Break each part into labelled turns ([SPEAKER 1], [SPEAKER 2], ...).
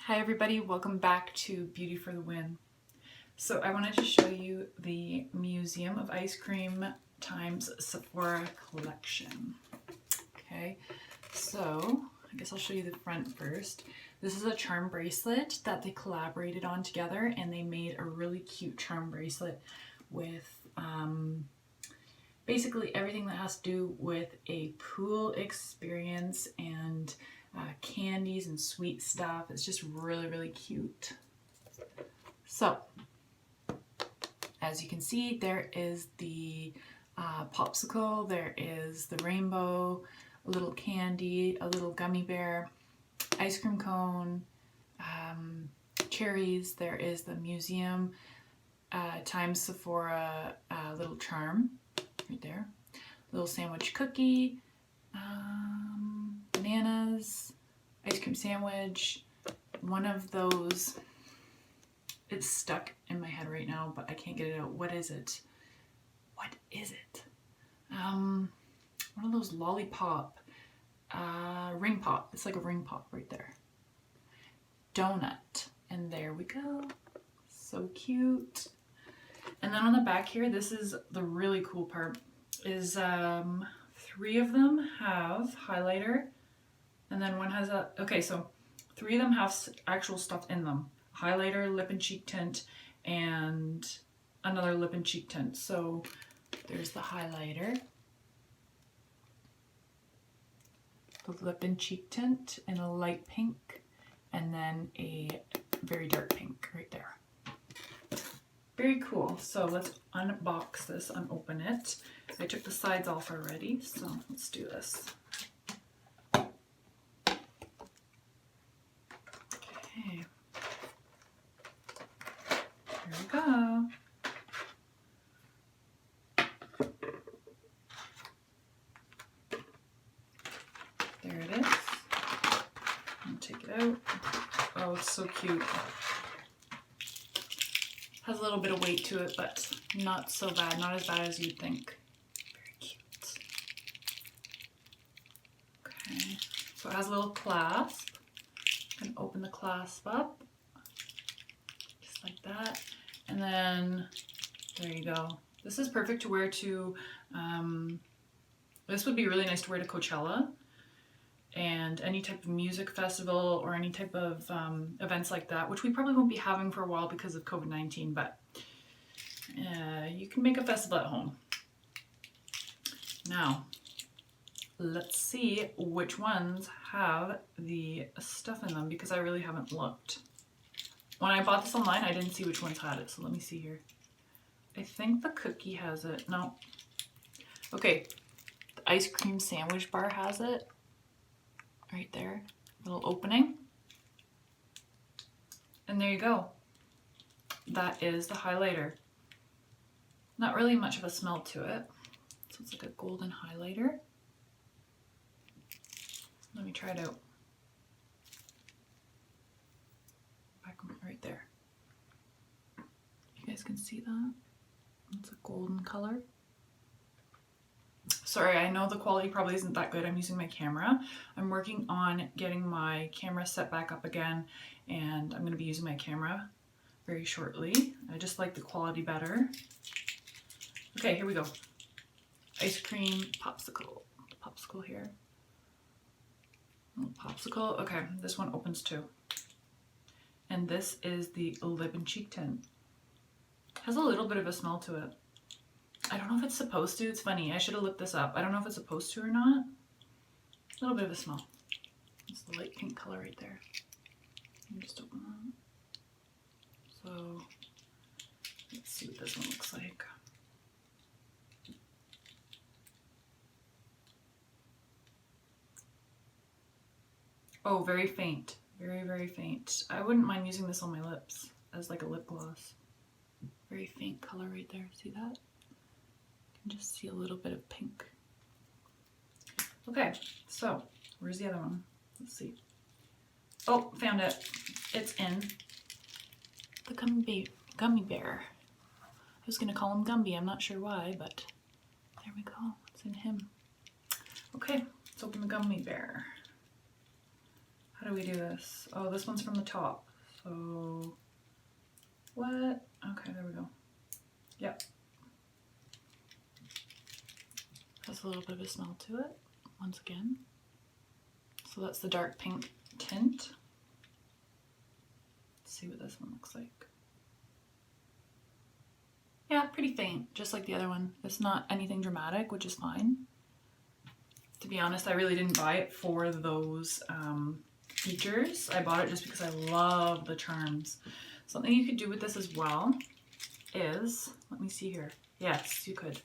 [SPEAKER 1] Hi everybody, welcome back to Beauty for the Win. So I wanted to show you the Museum of Ice Cream times Sephora collection. Okay, so I guess I'll show you the front first. This is a charm bracelet that they collaborated on together, and they made a really cute charm bracelet with basically everything that has to do with a pool experience and candies and sweet stuff. It's just really, really cute. So, as you can see, there is the popsicle, there is the rainbow, a little candy, a little gummy bear, ice cream cone, cherries, there is the museum times Sephora little charm right there, little sandwich cookie, bananas, ice cream sandwich, one of those, it's stuck in my head right now, but I can't get it out. What is it? What is it? One of those lollipop, ring pop. It's like a ring pop right there. Donut. And there we go. So cute. And then on the back here, this is the really cool part, is 3 of them have highlighter, and then one has a, okay, so 3 of them have actual stuff in them. Highlighter, lip and cheek tint, and another lip and cheek tint. So there's the highlighter, the lip and cheek tint in a light pink, and then a very dark pink right there. Very cool. So let's unbox this, unopen it. I took the sides off already, so let's do this. Okay. Here we go. There it is. I'll take it out. Oh, it's so cute. Has a little bit of weight to it, but not so bad. Not as bad as you'd think. Very cute. Okay, so it has a little clasp. You can open the clasp up, just like that. And then, there you go. This is perfect to wear to, this would be really nice to wear to Coachella and any type of music festival or any type of events like that, which we probably won't be having for a while because of COVID-19, but you can make a festival at home. Now, let's see which ones have the stuff in them, because I really haven't looked. When I bought this online, I didn't see which ones had it, so let me see here. I think the cookie has it. No. Okay, the ice cream sandwich bar has it. Right there, little opening. And there you go. That is the highlighter. Not really much of a smell to it. So it's like a golden highlighter. Let me try it out. Back right there. You guys can see that? It's a golden color. Sorry, I know the quality probably isn't that good. I'm using my camera. I'm working on getting my camera set back up again, and I'm going to be using my camera very shortly. I just like the quality better. Okay, here we go. Ice cream popsicle. Popsicle here. Little popsicle. Okay, this one opens too. And this is the lip and cheek tint. Has a little bit of a smell to it. I don't know if it's supposed to. It's funny. I should have looked this up. I don't know if it's supposed to or not. A little bit of a smell. It's the light pink color right there. Let me just open that. So let's see what this one looks like. Oh, very faint. Very, very faint. I wouldn't mind using this on my lips as like a lip gloss. Very faint color right there. See that? Just see a little bit of pink. Okay, so where's the other one? Let's see. Oh, found it. It's in the gummy bear. I was gonna call him Gumby. I'm not sure why, but there we go. It's in him. Okay, let's open the gummy bear. How How do we do this? Oh, this one's from the top. So, what? Okay, there we go. Yep. Has a little bit of a smell to it, once again. So that's the dark pink tint. Let's see what this one looks like. Yeah, pretty faint, just like the other one. It's not anything dramatic, which is fine. To be honest, I really didn't buy it for those features. I bought it just because I love the charms. Something you could do with this as well is, let me see here. Yes, you could.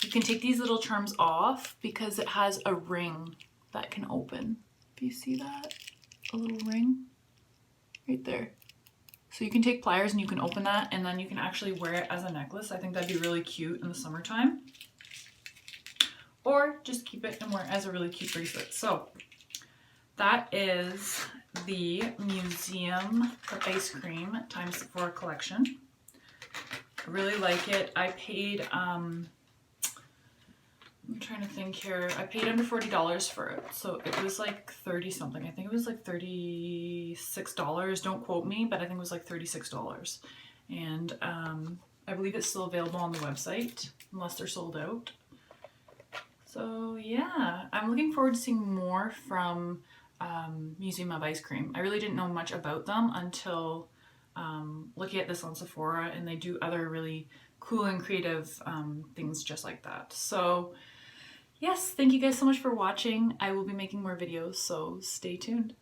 [SPEAKER 1] You can take these little charms off because it has a ring that can open. Do you see that? A little ring right there. So you can take pliers and you can open that, and then you can actually wear it as a necklace. I think that'd be really cute in the summertime. Or just keep it and wear it as a really cute bracelet. So that is the Museum of Ice Cream times Sephora collection. I really like it. I paid, I'm trying to think here. I paid under $40 for it. So it was like 30 something. I think it was like $36. Don't quote me, but I think it was like $36. And I believe it's still available on the website unless they're sold out. So yeah, I'm looking forward to seeing more from Museum of Ice Cream. I really didn't know much about them until looking at this on Sephora, and they do other really cool and creative things just like that. So yes, thank you guys so much for watching. I will be making more videos, so stay tuned.